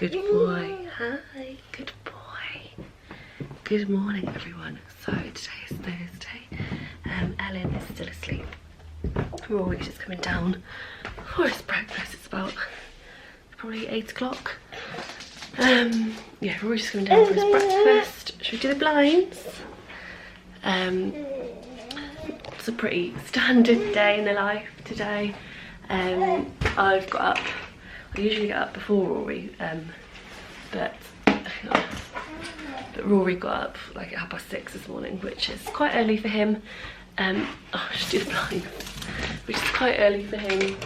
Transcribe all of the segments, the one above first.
Good boy. Hi, good boy. Good morning, everyone. So today is Thursday. Ellen is still asleep. Rory's just coming down for his breakfast. It's about probably 8 o'clock. Yeah, Rory's just coming down for his breakfast. Should we do the blinds? It's a pretty standard day in the life today. I've got up. I usually get up before Rory, but Rory got up like at 6:30 this morning, which is quite early for him. I should do the blinds, which is quite early for him.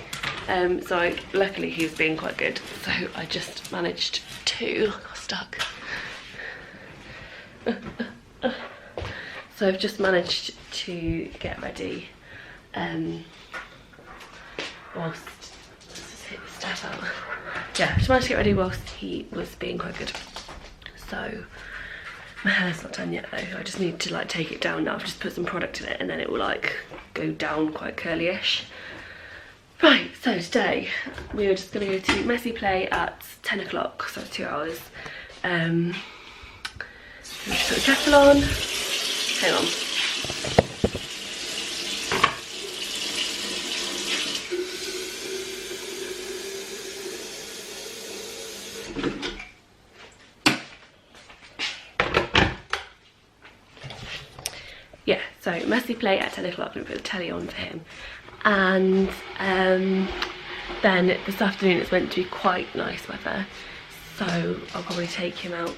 So luckily he was being quite good, so I just managed to, I got stuck. So I've just managed to get ready whilst, let's just hit the stairs out. Yeah, just managed to get ready whilst he was being quite good. So my hair's not done yet though. I just need to like take it down now. I've just put some product in it and then it will like go down quite curly-ish. Right, so today we are just gonna go to Messy Play at 10 o'clock, so 2 hours. Just put the kettle on. Hang on. Yeah, so Messy Play at 10 o'clock, I'm gonna put the telly on for him. And then this afternoon it's meant to be quite nice weather, so I'll probably take him out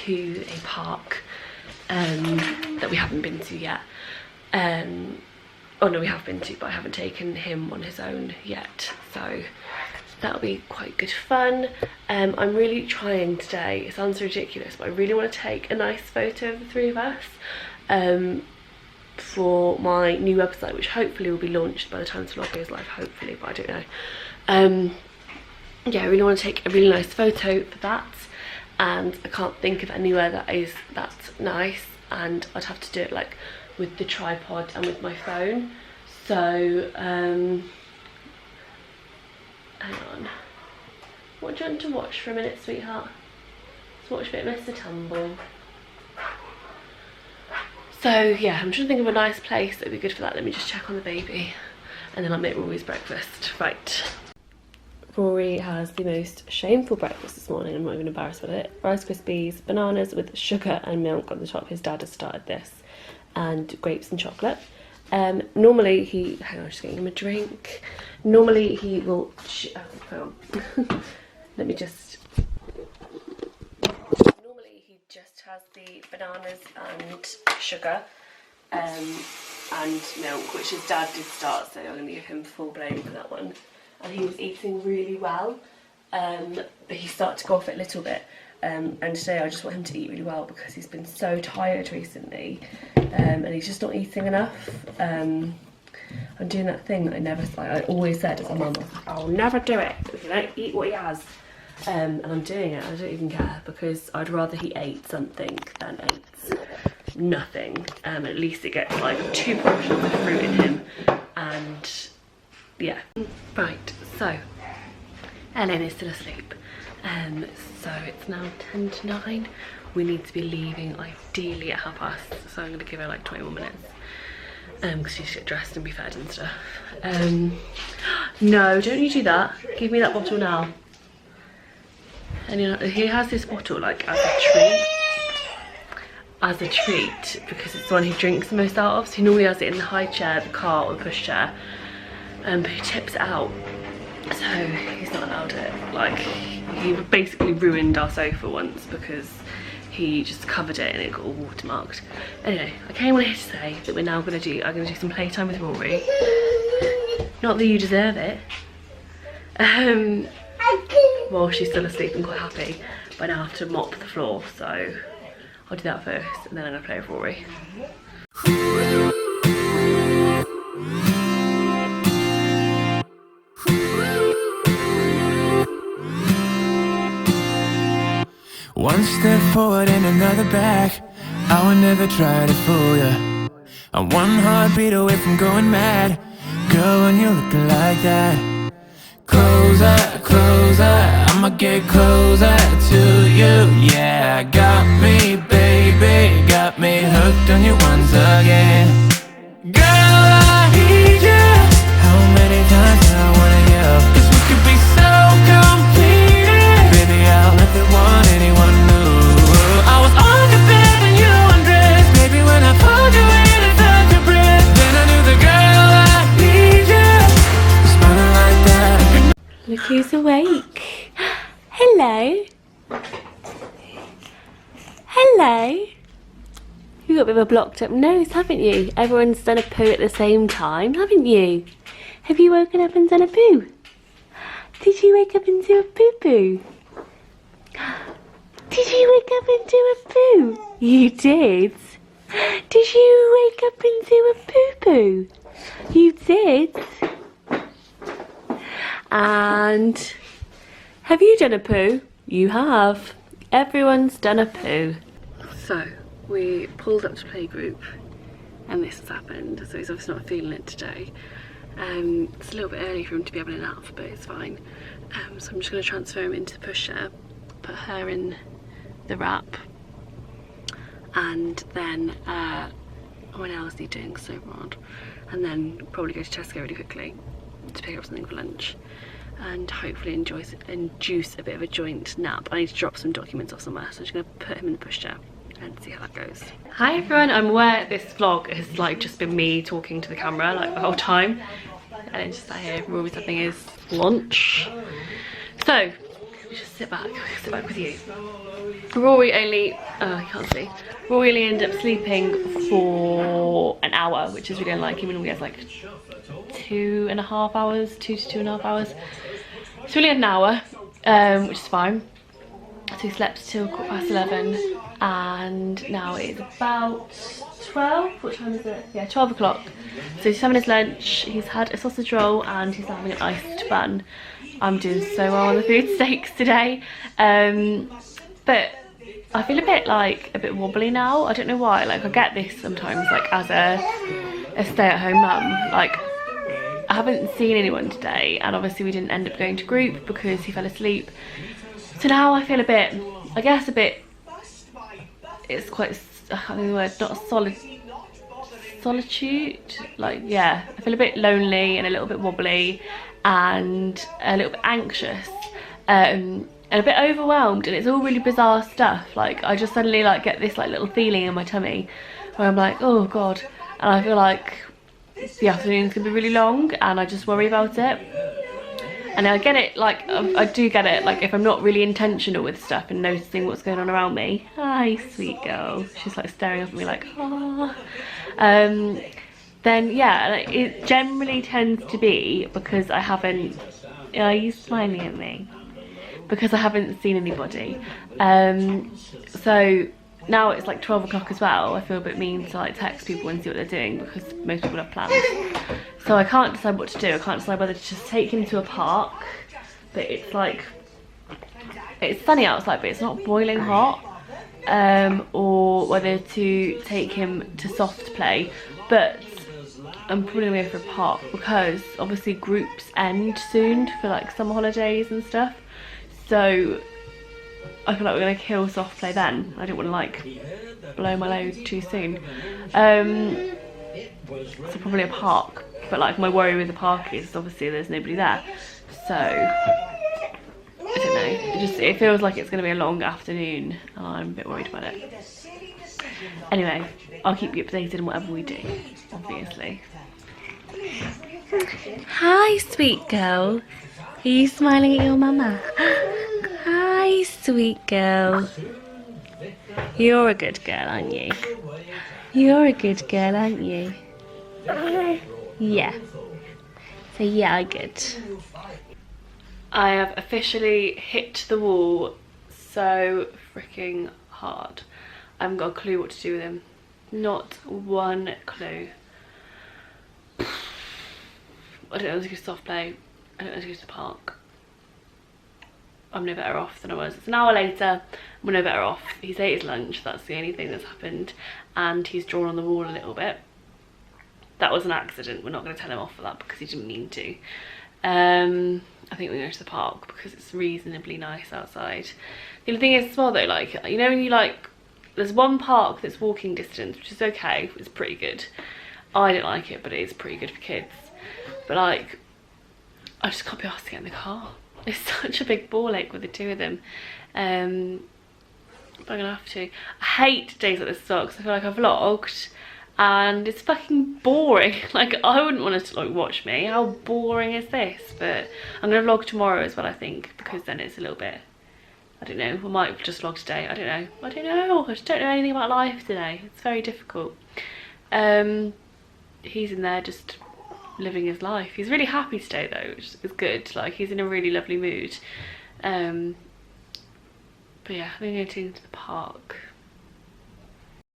to a park that we haven't been to yet. Oh no, we have been to, but I haven't taken him on his own yet, so that'll be quite good fun. I'm really trying today, it sounds ridiculous, but I really want to take a nice photo of the three of us for my new website, which hopefully will be launched by the time this vlog goes live, hopefully, but I don't know. Yeah, I really want to take a really nice photo for that, and I can't think of anywhere that is that nice, and I'd have to do it like with the tripod and with my phone. So hang on, what do you want to watch for a minute, sweetheart? Let's watch a bit of Mr. Tumble. So yeah, I'm trying to think of a nice place that would be good for that. Let me just check on the baby and then I'll make Rory's breakfast. Right. Rory has the most shameful breakfast this morning. I'm not even embarrassed with it. Rice Krispies, bananas with sugar and milk on the top. His dad has started this. And grapes and chocolate. Normally he, hang on, I'm just getting him a drink. Normally he will, oh, hang on. Let me just, normally he just has the bananas and sugar and milk, which his dad did start, so I'm going to give him full blame for that one. And he was eating really well, but he started to go off it a little bit. And today I just want him to eat really well because he's been so tired recently, and he's just not eating enough. I'm doing that thing that I always said as a mum, I'll never do it if you don't eat what he has. And I'm doing it. I don't even care, because I'd rather he ate something than ate nothing. At least it gets like 2 portions of fruit in him, and yeah. Right, so Ellen is still asleep. So it's now 10 to 9. We need to be leaving ideally at 30:30, so I'm going to give her like 20 more minutes because she should get dressed and be fed and stuff. No, don't you do that. Give me that bottle now. And you know, he has this bottle like as a treat because it's the one he drinks the most out of. So he normally has it in the high chair, the car or the pushchair, but he tips it out. So he's not allowed it. Like, he basically ruined our sofa once because he just covered it and it got all watermarked. Anyway, I came on here to say that we're now going to do some playtime with Rory. Not that you deserve it. Well, she's still asleep and quite happy, but now I have to mop the floor, so I'll do that first and then I'm going to play with Rory. One step forward and another back. I would never try to fool ya. I'm one heartbeat away from going mad. Girl, when you're looking like that, closer, closer, I'm I'ma get closer to you. Yeah, got me, baby, got me hooked on you once again. Girl, I need you. How many times do I wanna yell? 'Cause we could be so complete. Baby, I'll never want anyone new. I was on your bed and you undressed. Baby, when I pulled you in and felt your breath, then I knew the girl I need you. Smiling like that. Look who's awake. Hello. Hello. You got a bit of a blocked up nose, haven't you? Everyone's done a poo at the same time, haven't you? Have you woken up and done a poo? Did you wake up and do a poo-poo? Did you wake up and do a poo? You did. Did you wake up and do a poo-poo? You did. And have you done a poo? You have. Everyone's done a poo. So we pulled up to playgroup and this has happened. So he's obviously not feeling it today. It's a little bit early for him to be having a nap, but it's fine. So I'm just going to transfer him into the pusher, put her in the wrap, and then when else is he doing? So odd. And then probably go to Tesco really quickly to pick up something for lunch and hopefully induce a bit of a joint nap. I need to drop some documents off somewhere, so I'm just going to put him in the pushchair and see how that goes. Hi everyone, I'm aware this vlog has like just been me talking to the camera like the whole time, and then just sat here. Rory's having his lunch, so just sit back with you. Rory only, you can't see. Rory only ended up sleeping for an hour, which is really unlike him. He normally has like 2.5 hours, 2 to 2.5 hours. So we only had an hour, which is fine. So he slept till 11:15, and now it's about 12. What time is it? Yeah, 12 o'clock. So he's having his lunch. He's had a sausage roll and he's having an iced bun. I'm doing so well on the food stakes today, but I feel a bit wobbly now. I don't know why. Like I get this sometimes, like as a stay-at-home mum. Like I haven't seen anyone today, and obviously we didn't end up going to group because he fell asleep. So now I feel a bit, I guess a bit, it's quite, I can't think of the word, not solitude, like yeah, I feel a bit lonely and a little bit wobbly and a little bit anxious and a bit overwhelmed, and it's all really bizarre stuff. Like I just suddenly like get this like little feeling in my tummy where I'm like, oh god, and I feel like the afternoon's gonna be really long and I just worry about it. And I get it, like, I do get it, like, if I'm not really intentional with stuff and noticing what's going on around me. Hi, sweet girl. She's, like, staring up at me like, ah. Then, yeah, it generally tends to be because I haven't... Are you smiling at me? Because I haven't seen anybody. So, now it's, like, 12 o'clock as well. I feel a bit mean to, like, text people and see what they're doing because most people have plans. So I can't decide what to do. I can't decide whether to just take him to a park, but it's like, it's sunny outside, but it's not boiling hot, or whether to take him to soft play. But I'm probably gonna go for a park because obviously groups end soon for like summer holidays and stuff. So I feel like we're gonna kill soft play then. I don't want to like blow my load too soon. So probably a park. But like my worry with the park is obviously there's nobody there, so I don't know, it feels like it's going to be a long afternoon and I'm a bit worried about it. Anyway, I'll keep you updated on whatever we do, obviously. Hi sweet girl, are you smiling at your mama? Hi sweet girl, you're a good girl aren't you? You're a good girl aren't you? Yeah. So yeah, I good. I have officially hit the wall so freaking hard. I haven't got a clue what to do with him. Not one clue. I don't know how to go to soft play. I don't know how to go to the park. I'm no better off than I was. It's an hour later, I'm no better off. He's ate his lunch, that's the only thing that's happened. And he's drawn on the wall a little bit. That was an accident. We're not going to tell him off for that because he didn't mean to. I think we go to the park because it's reasonably nice outside. The only thing is as well though, like, you know when you like, there's one park that's walking distance, which is okay, it's pretty good. I don't like it, but it is pretty good for kids. But like, I just can't be asked to get in the car. It's such a big ball ache with the two of them. But I'm gonna have to. I hate days like this as well because I feel like I've vlogged and it's fucking boring. Like, I wouldn't want to like watch me. How boring is this? But I'm gonna vlog tomorrow as well, I think, because then it's a little bit, I don't know, I might just vlog today. I don't know. I just don't know anything about life today. It's very difficult. He's in there just living his life. He's really happy today though, which is good. Like, he's in a really lovely mood. But yeah, I'm going to the park.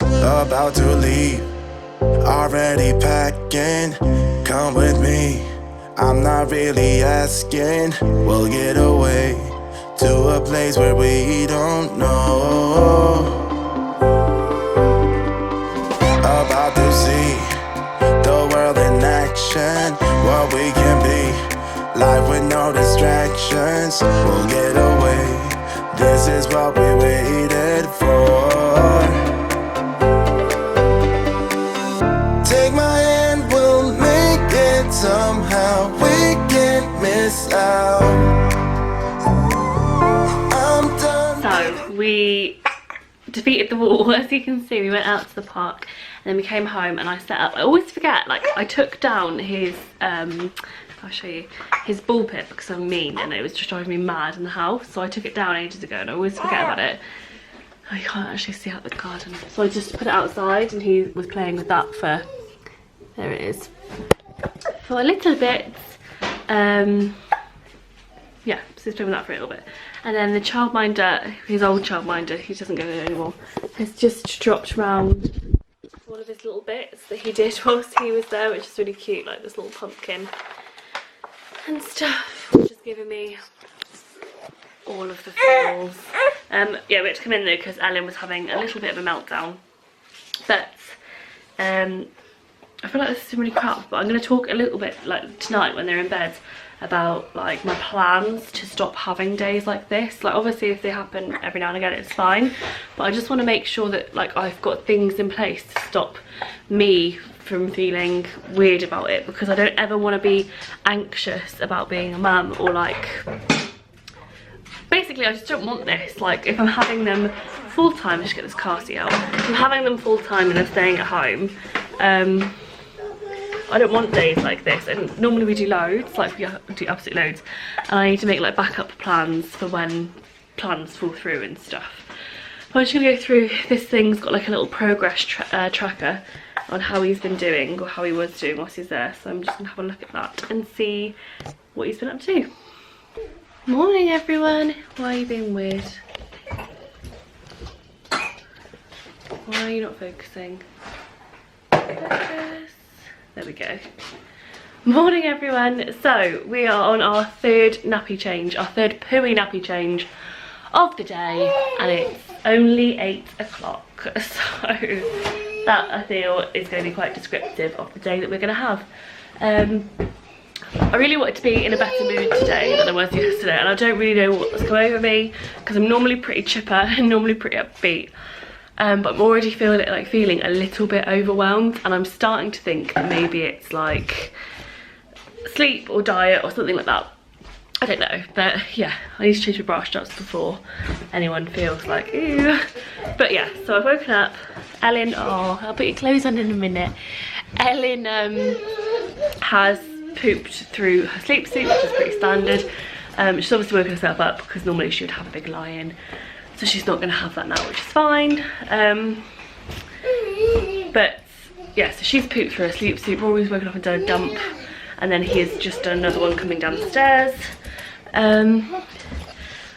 About to leave, already packing. Come with me, I'm not really asking. We'll get away to a place where we don't know. About to see the world in action, what we can be, life with no distractions. We'll get away, this is what we waited for. Take my hand, we'll make it somehow. We can't miss out. I'm done. So we defeated the wall. As you can see, we went out to the park and then we came home and I set up, I always forget, like I took down his I'll show you, his ball pit because I'm mean and it was just driving me mad in the house, so I took it down ages ago and I always forget about it. Oh, you can't actually see out the garden, so I just put it outside and he was playing with that for, there it is, for a little bit. Yeah, so he's playing with that for a little bit. And then the childminder, his old childminder, he doesn't go there anymore, has just dropped around all of his little bits that he did whilst he was there, which is really cute, like this little pumpkin and stuff, which is giving me all of the feels. Yeah, we had to come in though because Ellen was having a little bit of a meltdown. But I feel like this is really crap, but I'm going to talk a little bit like tonight when they're in bed about like my plans to stop having days like this. Like obviously if they happen every now and again it's fine, but I just want to make sure that like I've got things in place to stop me from feeling weird about it, because I don't ever want to be anxious about being a mum, or like basically I just don't want this. Like if I'm having them full-time, just get this car seat out, if I'm having them full-time and I'm staying at home, I don't want days like this. And normally we do loads, like we do absolute loads, and I need to make like backup plans for when plans fall through and stuff. But I'm just gonna go through, this thing's got like a little progress tracker on how he's been doing, or how he was doing whilst he's there, so I'm just gonna have a look at that and see what he's been up to. Morning everyone. Why are you being weird? Why are you not focusing? Focus. There we go. Morning everyone. So we are on our third nappy change, our third pooey nappy change of the day, and it's only 8 o'clock. So that I feel is going to be quite descriptive of the day that we're going to have. I really wanted to be in a better mood today than I was yesterday, and I don't really know what's come over me because I'm normally pretty chipper and normally pretty upbeat. But I'm already feeling a little bit overwhelmed, and I'm starting to think that maybe it's like sleep or diet or something like that. I don't know, but yeah, I need to change my bra straps before anyone feels like ew. But yeah, so I've woken up. Ellen, oh, I'll put your clothes on in a minute. Ellen has pooped through her sleep suit, which is pretty standard. She's obviously woken herself up because normally she would have a big lie-in. So she's not going to have that now, which is fine. But yeah, so she's pooped through her sleep suit. Rory's woken up and done a dump, and then he's just done another one coming down the stairs. And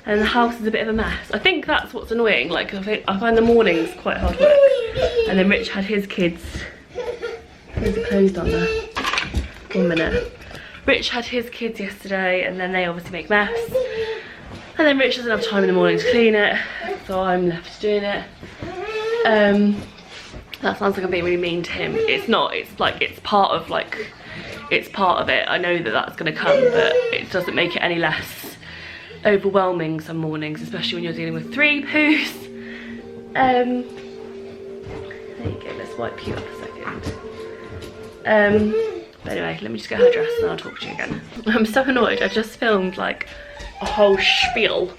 the house is a bit of a mess. I think that's what's annoying. Like I find the mornings quite hard work. And then Rich had his kids. There's a closed on there. 1 minute. Rich had his kids yesterday, and then they obviously make mess. And then Rich doesn't have time in the morning to clean it, so I'm left doing it. That sounds like I'm being really mean to him. It's not, it's like, it's part of like, it's part of it. I know that that's going to come, but it doesn't make it any less overwhelming some mornings, especially when you're dealing with 3 poos. There you go, let's wipe you up a second. But anyway, let me just get her dressed and I'll talk to you again. I'm so annoyed, I just filmed like a whole spiel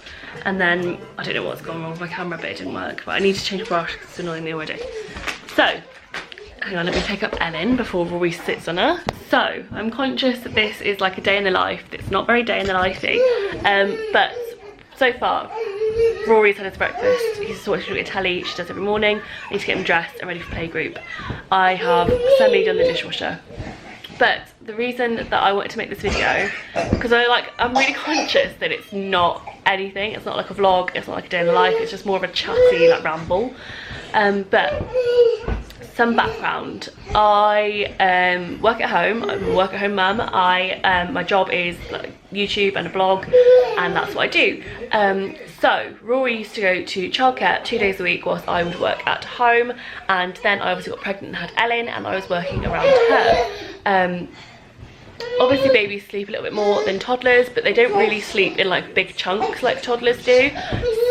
and then I don't know what's gone wrong with my camera, but it didn't work. But I need to change the brush because it's annoying me already. So, hang on, let me pick up Ellen before Rory sits on her. So, I'm conscious that this is like a day in the life. It's not very day in the lifey. But so far, Rory's had his breakfast. He's sorted to get a telly. She does every morning. I need to get him dressed and ready for playgroup. I have semi done the dishwasher. But the reason that I wanted to make this video, because I'm really conscious that it's not anything. It's not like a vlog. It's not like a day in the life. It's just more of a chatty like ramble. But some background. I work at home. I'm a work at home mum. My job is like YouTube and a blog, and that's what I do. So Rory used to go to childcare 2 days a week whilst I would work at home, and then I obviously got pregnant and had Ellen, and I was working around her. Obviously babies sleep a little bit more than toddlers, but they don't really sleep in like big chunks like toddlers do.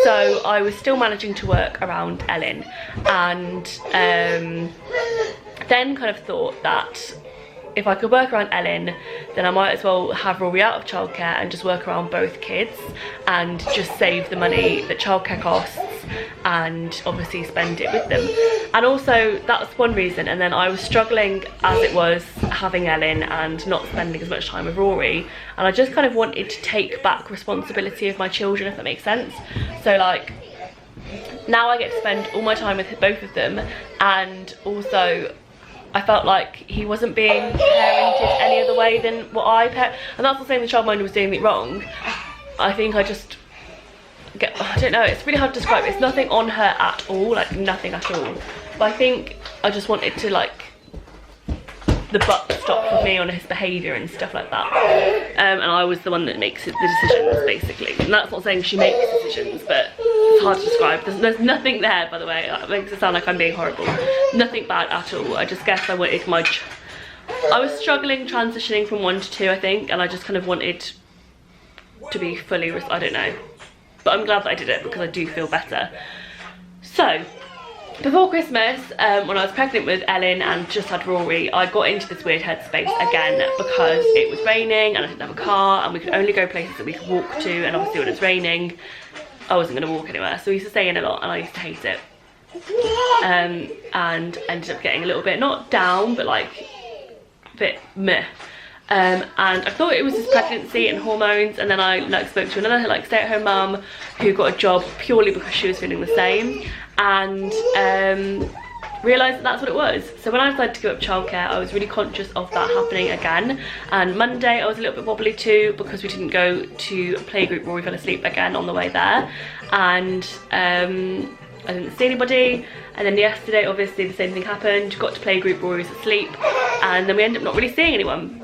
So I was still managing to work around Ellen, and then kind of thought that if I could work around Ellen, then I might as well have Rory out of childcare and just work around both kids and just save the money that childcare costs and obviously spend it with them. And also that's one reason. And then I was struggling as it was having Ellen and not spending as much time with Rory, and I just kind of wanted to take back responsibility of my children, if that makes sense. So like now I get to spend all my time with both of them, and also I felt like he wasn't being parented any other way than what I parent. And that's not saying the childminder was doing it wrong. I think I just I don't know, it's really hard to describe. It's nothing on her at all, like nothing at all. But I think I just wanted to like the buck stop with me on his behaviour and stuff like that. And I was the one that makes the decisions basically. And that's not saying she makes decisions, but it's hard to describe. There's nothing there, by the way. It makes it sound like I'm being horrible. Nothing bad at all. I just guess I wanted I was struggling transitioning from 1 to 2, I think, and I just kind of wanted to be fully, I don't know. But I'm glad that I did it because I do feel better. So, before Christmas, when I was pregnant with Ellen and just had Rory, I got into this weird headspace again because it was raining and I didn't have a car and we could only go places that we could walk to, and obviously when it's raining, I wasn't going to walk anywhere. So we used to stay in a lot and I used to hate it. And ended up getting a little bit, not down, but like a bit meh. And I thought it was just pregnancy and hormones, and then I like spoke to another like stay-at-home mum who got a job purely because she was feeling the same, and realised that that's what it was. So when I decided to give up childcare, I was really conscious of that happening again. And Monday I was a little bit wobbly too because we didn't go to playgroup. Rory fell asleep again on the way there, and I didn't see anybody. And then yesterday obviously the same thing happened. Got to playgroup, Rory was asleep, and then we ended up not really seeing anyone.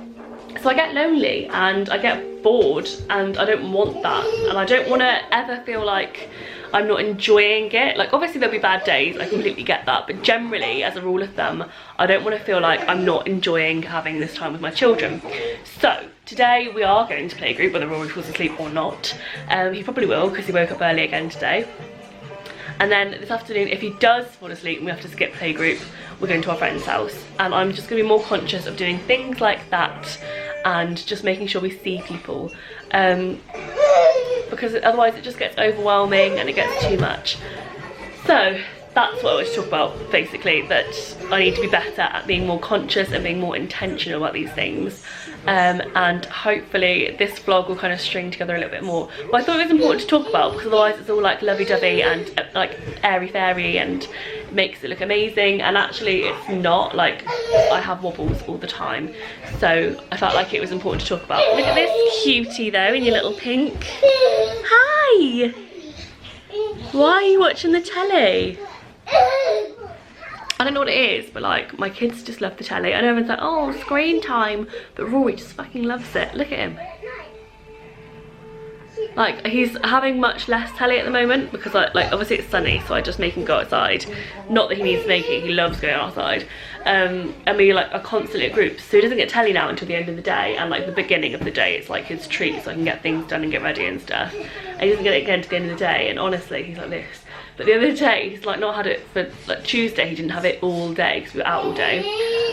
So I get lonely and I get bored, and I don't want that, and I don't want to ever feel like I'm not enjoying it. Like obviously there'll be bad days, I completely get that, but generally as a rule of thumb I don't want to feel like I'm not enjoying having this time with my children. So today we are going to playgroup, whether Rory falls asleep or not. He probably will because he woke up early again today. And then this afternoon, if he does fall asleep and we have to skip playgroup, we're going to our friend's house. And I'm just going to be more conscious of doing things like that and just making sure we see people. Because otherwise it just gets overwhelming and it gets too much. So that's what I was talking about, basically, that I need to be better at being more conscious and being more intentional about these things. And hopefully this vlog will kind of string together a little bit more. But I thought it was important to talk about because otherwise it's all like lovey-dovey and like airy-fairy and it makes it look amazing, and actually it's not. Like I have wobbles all the time, so I felt like it was important to talk about. Look at this cutie though in your little pink. Hi! Why are you watching the telly? I don't know what it is, but like my kids just love the telly. I know everyone's like, oh, screen time, but Rory just fucking loves it. Look at him. Like, he's having much less telly at the moment because like obviously it's sunny, so I just make him go outside. Not that he needs making, he loves going outside. And we like are constantly at groups, so he doesn't get telly now until the end of the day, and like the beginning of the day it's like his treat, so I can get things done and get ready and stuff. And he doesn't get it again to the end of the day, and honestly he's like this. But the other day he's like not had it for like Tuesday, he didn't have it all day because we were out all day.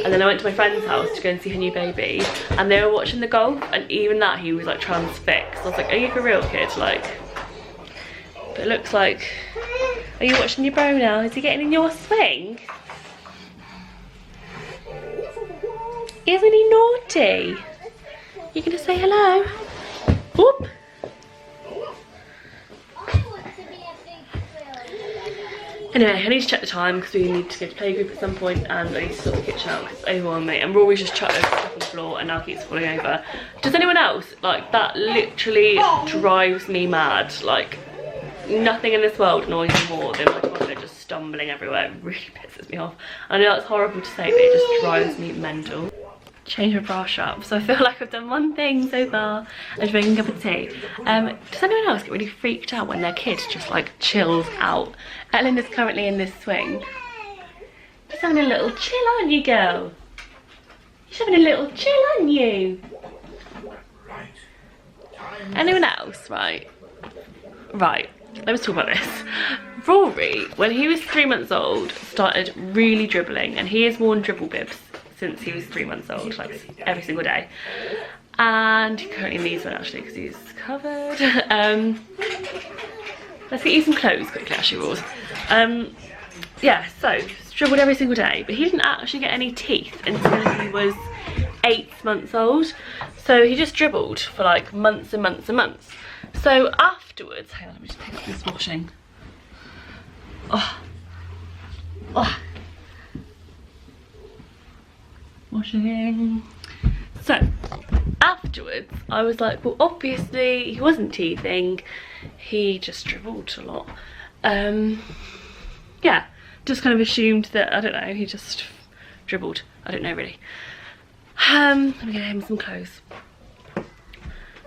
And then I went to my friend's house to go and see her new baby, and they were watching the golf, and even that he was like transfixed. I was like, are you for real, kid? Like, but it looks like, are you watching your bro now? Is he getting in your swing? Isn't he naughty? You gonna say hello? Whoop. Anyway, I need to check the time because we need to go to playgroup at some point, and I need to sort the kitchen out because it's overwhelming me. And Rory's just chucked stuff on the floor and now keeps falling over. Does anyone else, like, that literally drives me mad? Like, nothing in this world annoys me more than my toddler just stumbling everywhere. It really pisses me off. I know that's horrible to say, but it just drives me mental. Change my bra strap, so I feel like I've done one thing so far. I'm drinking a cup of tea. Does anyone else get really freaked out when their kid just like chills out? Ellen is currently in this swing. Just having a little chill, aren't you, girl? She's having a little chill, aren't you? Anyone else? Right, let's talk about this. Rory, when he was 3 months old, started really dribbling, and he has worn dribble bibs since he was 3 months old, like every single day. And he currently needs one actually because he's covered. Let's get you some clothes quickly, actually, Roars. Yeah, so he's dribbled every single day, but he didn't actually get any teeth until he was 8 months old. So he just dribbled for like months and months and months. So afterwards, hang on, let me just pick up this washing. Washing. So afterwards I was like, well, obviously he wasn't teething, he just dribbled a lot. Yeah, just kind of assumed that, I don't know, he just dribbled. I don't know really. Let me get him some clothes.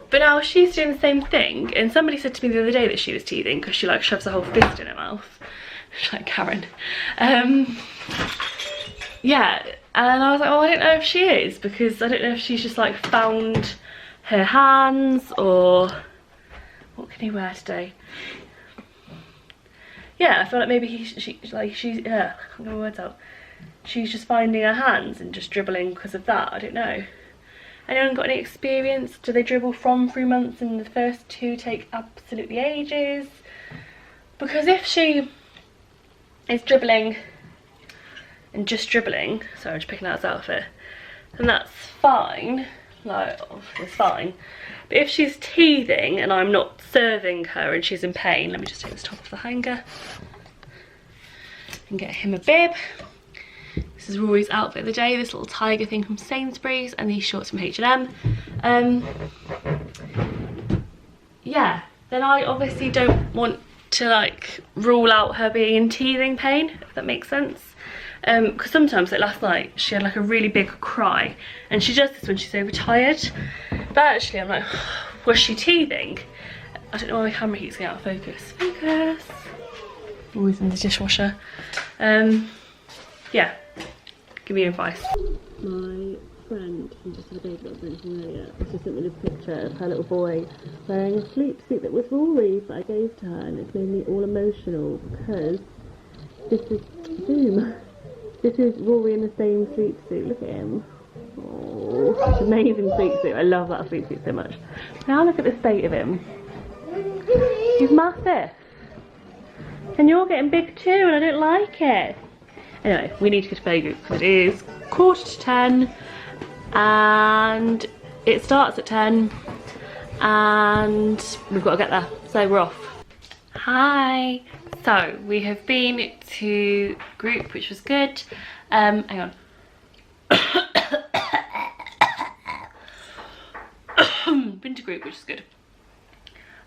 But now she's doing the same thing, and somebody said to me the other day that she was teething because she like shoves a whole fist in her mouth. She's like, Karen. Yeah, and I was like, well, I don't know if she is, because I don't know if she's just like found her hands, or what can he wear today? Yeah, I feel like maybe I can't get my words out. She's just finding her hands and just dribbling because of that. I don't know. Anyone got any experience? Do they dribble from 3 months and the first 2 take absolutely ages? Because if she is dribbling and just dribbling, sorry, I'm just picking out his outfit, then that's fine, like, it's fine. But if she's teething and I'm not serving her and she's in pain, let me just take this top off the hanger and get him a bib. This is Rory's outfit of the day, this little tiger thing from Sainsbury's and these shorts from H&M. Yeah, then I obviously don't want to like rule out her being in teething pain, if that makes sense. Because sometimes, like last night, she had like a really big cry, and she does this when she's overtired. But actually I'm like, was she teething? I don't know why my camera keeps getting out of focus. Focus! Always in the dishwasher. Yeah, give me advice. My friend who just had a baby, I was mentioning earlier, she sent me this picture of her little boy wearing a sleep suit that was Rory's that I gave to her, and it's made me all emotional because this is Zoom. This is Rory in the same sleep suit. Look at him. Oh, such an amazing sleep suit. I love that sleep suit so much. Now look at the state of him. He's massive. And you're getting big too, and I don't like it. Anyway, we need to go to playgroup because it is 9:45 and it starts at 10 and we've got to get there, so we're off. Hi. So we have been to group, which was good. Hang on. Been to group, which is good.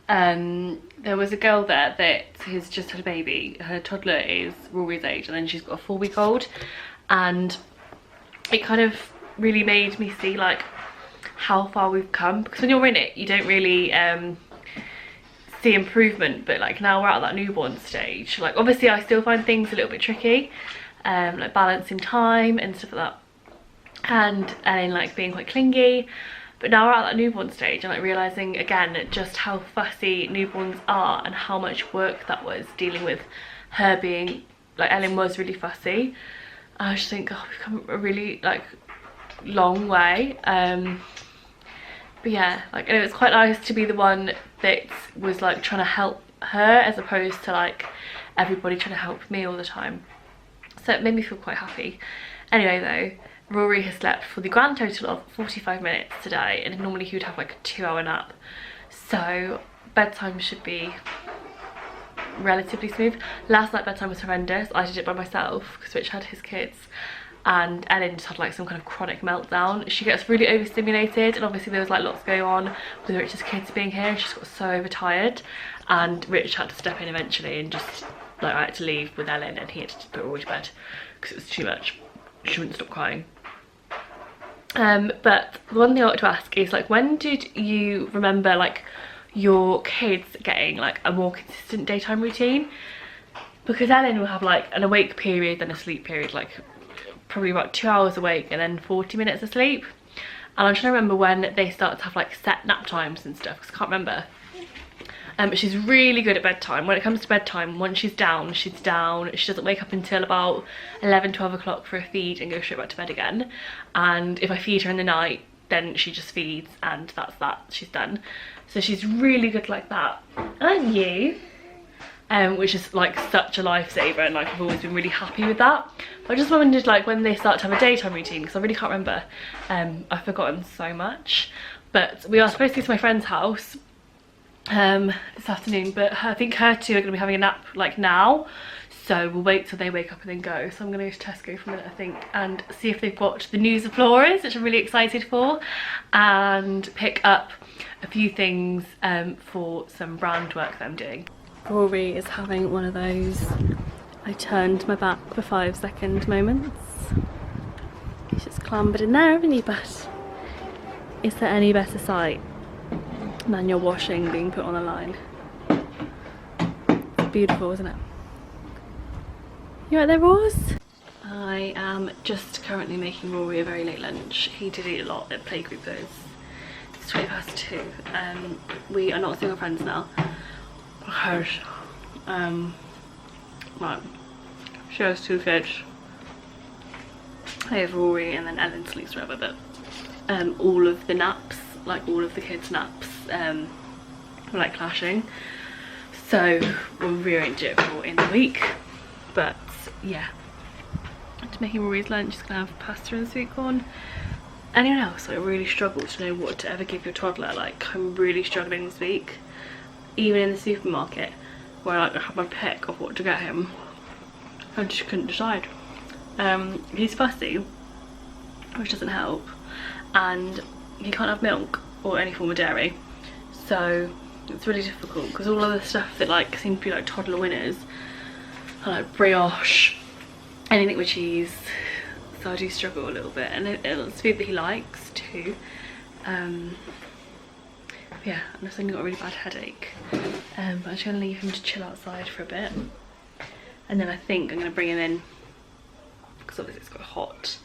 There was a girl there that has just had a baby. Her toddler is Rory's age, and then she's got a 4-week-old, and it kind of really made me see like how far we've come, because when you're in it you don't really see improvement, but like now we're at that newborn stage. Like obviously I still find things a little bit tricky, like balancing time and stuff like that, and then like being quite clingy. But now we're at that newborn stage and like realising again just how fussy newborns are and how much work that was dealing with her being, like Ellen was really fussy. I just think, oh, we've come a really like long way. But yeah, like, and it was quite nice to be the one that was like trying to help her as opposed to like everybody trying to help me all the time. So it made me feel quite happy. Anyway though, Rory has slept for the grand total of 45 minutes today, and normally he would have like a 2-hour nap. So bedtime should be relatively smooth. Last night bedtime was horrendous. I did it by myself because Rich had his kids, and Ellen just had like some kind of chronic meltdown. She gets really overstimulated, and obviously there was like lots going on with Rich's kids being here, and she just got so overtired, and Rich had to step in eventually and just like, I had to leave with Ellen and he had to put Rory to bed because it was too much. She wouldn't stop crying. But the one thing I want to ask is like, when did you remember like your kids getting like a more consistent daytime routine? Because Ellen will have like an awake period, then a sleep period, like probably about 2 hours awake and then 40 minutes of sleep. And I'm trying to remember when they start to have like set nap times and stuff, because I can't remember. But she's really good at bedtime. When it comes to bedtime, once she's down, she's down. She doesn't wake up until about 11-12 o'clock for a feed and go straight back to bed again. And if I feed her in the night, then she just feeds and that's that, she's done. So she's really good like that. And you, which is like such a lifesaver, and like I've always been really happy with that. But I just wondered like when they start to have a daytime routine, because I really can't remember. I've forgotten so much. But we are supposed to go to my friend's house this afternoon, but I think her two are going to be having a nap like now, so we'll wait till they wake up and then go. So I'm going to go to Tesco for a minute I think and see if they've got the news of Flores, which I'm really excited for, and pick up a few things for some brand work that I'm doing. Rory is having one of those I turned my back for 5 second moments. He's just clambered in there, haven't you? But is there any better sight than your washing being put on the line? It's beautiful, isn't it? You right there, Ross? I am just currently making Rory a very late lunch. He did eat a lot at playgroup though. It's 2:20. We are not seeing our friends now. Because, right, she has 2 kids. I have Rory and then Ellen sleeps forever, but all of the naps, like all of the kids' naps, were like clashing, so we'll rearrange it for in the week. But yeah, just making Rory's lunch. Just gonna have pasta and sweet corn. Anyone else? I really struggle to know what to ever give your toddler. Like I'm really struggling this week, even in the supermarket where like I have my pick of what to get him. I just couldn't decide. He's fussy, which doesn't help, and he can't have milk or any form of dairy, so it's really difficult because all of the stuff that like seem to be like toddler winners are like brioche, anything with cheese, so I do struggle a little bit, and it's food that he likes too. Yeah, I'm just got a really bad headache, but I'm just going to leave him to chill outside for a bit, and then I think I'm going to bring him in because obviously it's got hot,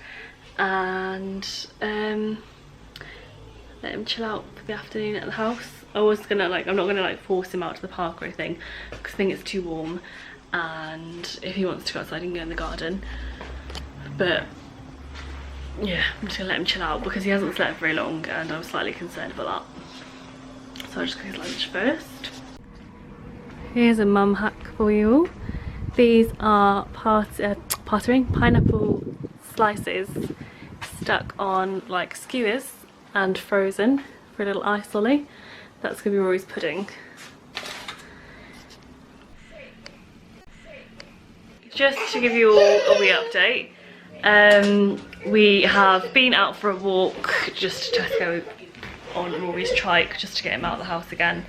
and let him chill out for the afternoon at the house. I was gonna like, I'm not gonna like force him out to the park or anything because I think it's too warm, and if he wants to go outside he can go in the garden. But yeah, I'm just gonna let him chill out because he hasn't slept very long and I'm slightly concerned about that. So I'll just cook his lunch first. Here's a mum hack for you all. These are pineapple slices stuck on like skewers and frozen for a little ice lolly. That's gonna be Rory's pudding. Just to give you all a wee update, we have been out for a walk just to Tesco on Rory's trike just to get him out of the house again.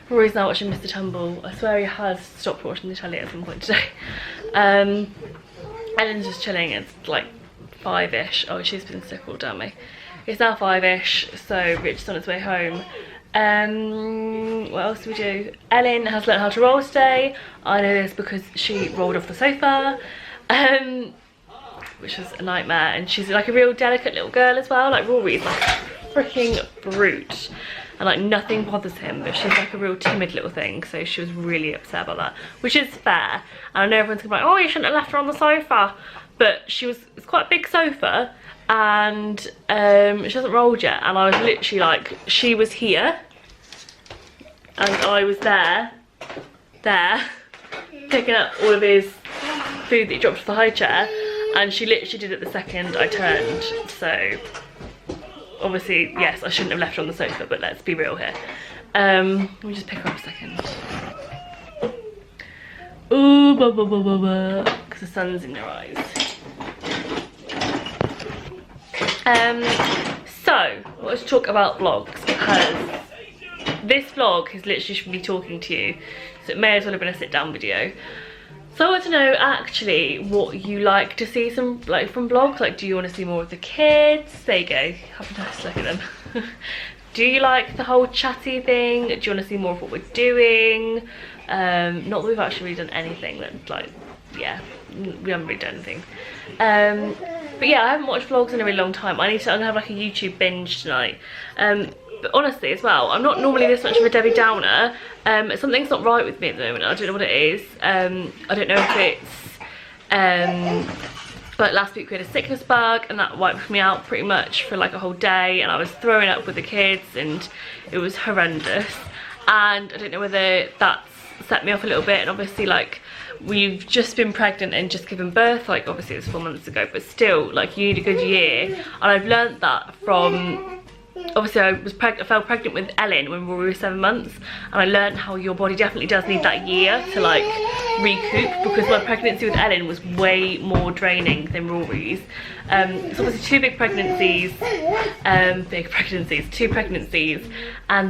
Rory's now watching Mr. Tumble. I swear he has stopped watching the telly at some point today. Ellen's just chilling. It's like 5-ish. Oh, she's been sick all day, me. It's now 5-ish, so Rich is on his way home. What else do we do? Ellen has learned how to roll today. I know this because she rolled off the sofa, which was a nightmare. And she's like a real delicate little girl as well. Like Rory's like a freaking brute, and like nothing bothers him, but she's like a real timid little thing. So she was really upset about that, which is fair. And I know everyone's gonna be like, oh, you shouldn't have left her on the sofa, but it's quite a big sofa, and she hasn't rolled yet. And I was literally like, she was here and I was there picking up all of his food that he dropped off the high chair, and she literally did it the second I turned. So obviously, yes, I shouldn't have left her on the sofa, but let's be real here. Let me just pick her up a second. Ooh, because the sun's in her eyes. So I want to talk about vlogs, because this vlog is literally me talking to you, so it may as well have been a sit down video. So I want to know actually what you like to see from vlogs. Like, do you want to see more of the kids? There you go, have a nice look at them. Do you like the whole chatty thing? Do you want to see more of what we're doing? Not that we've actually really done anything that, like, yeah, we haven't really done anything. But yeah, I haven't watched vlogs in a really long time. I'm gonna have like a YouTube binge tonight. But honestly as well, I'm not normally this much of a Debbie Downer. Something's not right with me at the moment. I don't know what it is. I don't know if it's like last week we had a sickness bug, and that wiped me out pretty much for like a whole day, and I was throwing up with the kids and it was horrendous. And I don't know whether that's set me off a little bit. And obviously, like, we've just been pregnant and just given birth, like obviously it was 4 months ago, but still, like, you need a good year. And I've learnt that from, obviously I fell pregnant with Ellen when we were 7 months, and I learned how your body definitely does need that year to like recoup, because my pregnancy with Ellen was way more draining than Rory's. So obviously two pregnancies, and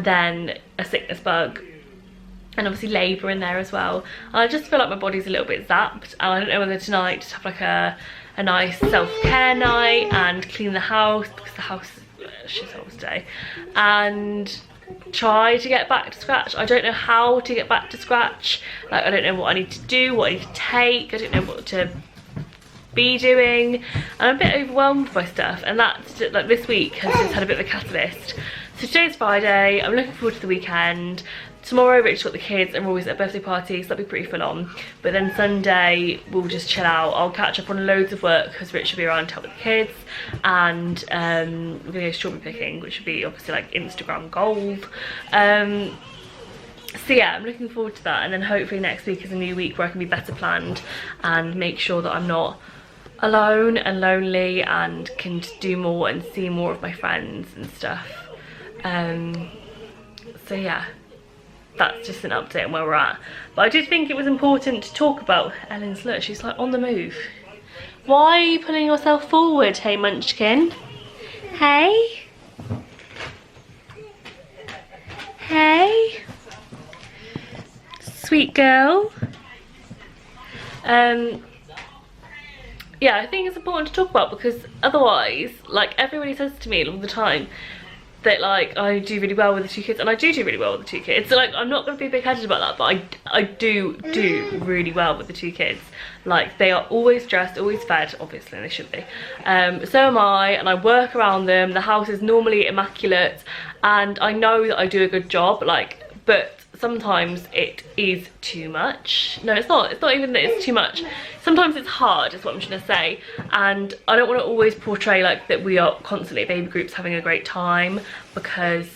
then a sickness bug, and obviously labour in there as well. And I just feel like my body's a little bit zapped, and I don't know whether tonight just have like a nice self-care night and clean the house, because the house is shithole today, and try to get back to scratch. I don't know how to get back to scratch. Like, I don't know what I need to do, what I need to take. I don't know what to be doing. I'm a bit overwhelmed by stuff, and that's just, like, this week has just had a bit of a catalyst. So today's Friday, I'm looking forward to the weekend. Tomorrow Rich's got the kids and we're always at a birthday party, so that'll be pretty full on. But then Sunday we'll just chill out. I'll catch up on loads of work because Rich will be around to help with the kids, and we're gonna go strawberry picking, which would be obviously like Instagram gold. So yeah, I'm looking forward to that, and then hopefully next week is a new week where I can be better planned and make sure that I'm not alone and lonely, and can do more and see more of my friends and stuff. So yeah, that's just an update on where we're at. But I did think it was important to talk about Ellen's look. She's like on the move. Why are you pulling yourself forward, hey Munchkin? Hey? Hey? Sweet girl. Yeah, I think it's important to talk about, because otherwise, like, everybody says to me all the time that, like, I do really well with the two kids, and I do really well with the two kids. So, like, I'm not going to be big-headed about that, but I do really well with the two kids. Like, they are always dressed, always fed, obviously, they should be. So am I, and I work around them. The house is normally immaculate, and I know that I do a good job, like, but sometimes it is too much. No, it's not even that it's too much. Sometimes it's hard, is what I'm trying to say, and I don't want to always portray like that we are constantly at baby groups having a great time, because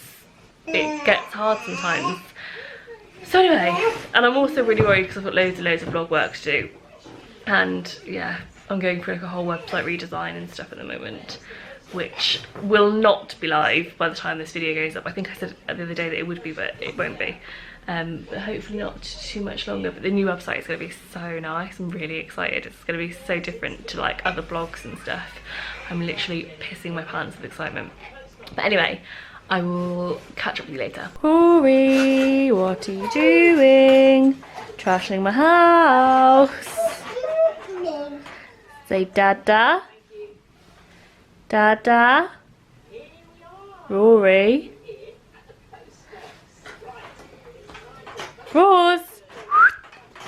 it gets hard sometimes. So anyway, and I'm also really worried because I've got loads and loads of vlog work to do, and yeah, I'm going through like a whole website redesign and stuff at the moment, which will not be live by the time this video goes up. I think I said the other day that it would be, but it won't be. But hopefully not too much longer. But the new website is going to be so nice. I'm really excited. It's going to be so different to like other blogs and stuff. I'm literally pissing my pants with excitement. But anyway, I will catch up with you later. Rory, what are you doing? Trashing my house. Say dada. Dada. Rory. Rose,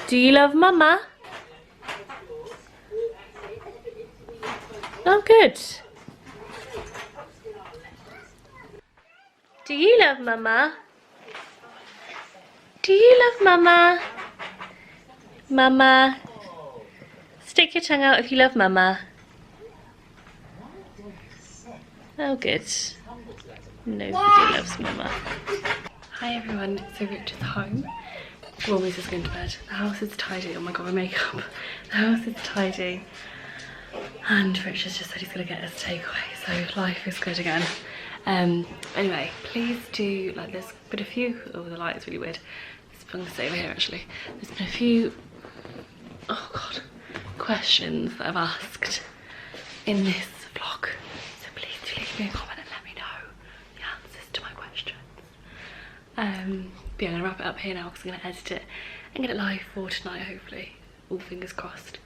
do you love Mama? Oh, good. Do you love Mama? Do you love Mama? Mama. Stick your tongue out if you love Mama. Oh, good. Nobody loves Mama. Hi everyone, so Richard's home. Rory's just going to bed. The house is tidy. Oh my god, my makeup. The house is tidy. And Richard's just said he's going to get us takeaway, so life is good again. Anyway, please do, like, there's been a few, oh the light is really weird. I'm going to stay over here actually. There's been a few, oh god, questions that I've asked in this vlog. So please do leave me a comment and let me know the answers to my questions. But yeah, I'm going to wrap it up here now because I'm going to edit it and get it live for tonight hopefully. All fingers crossed.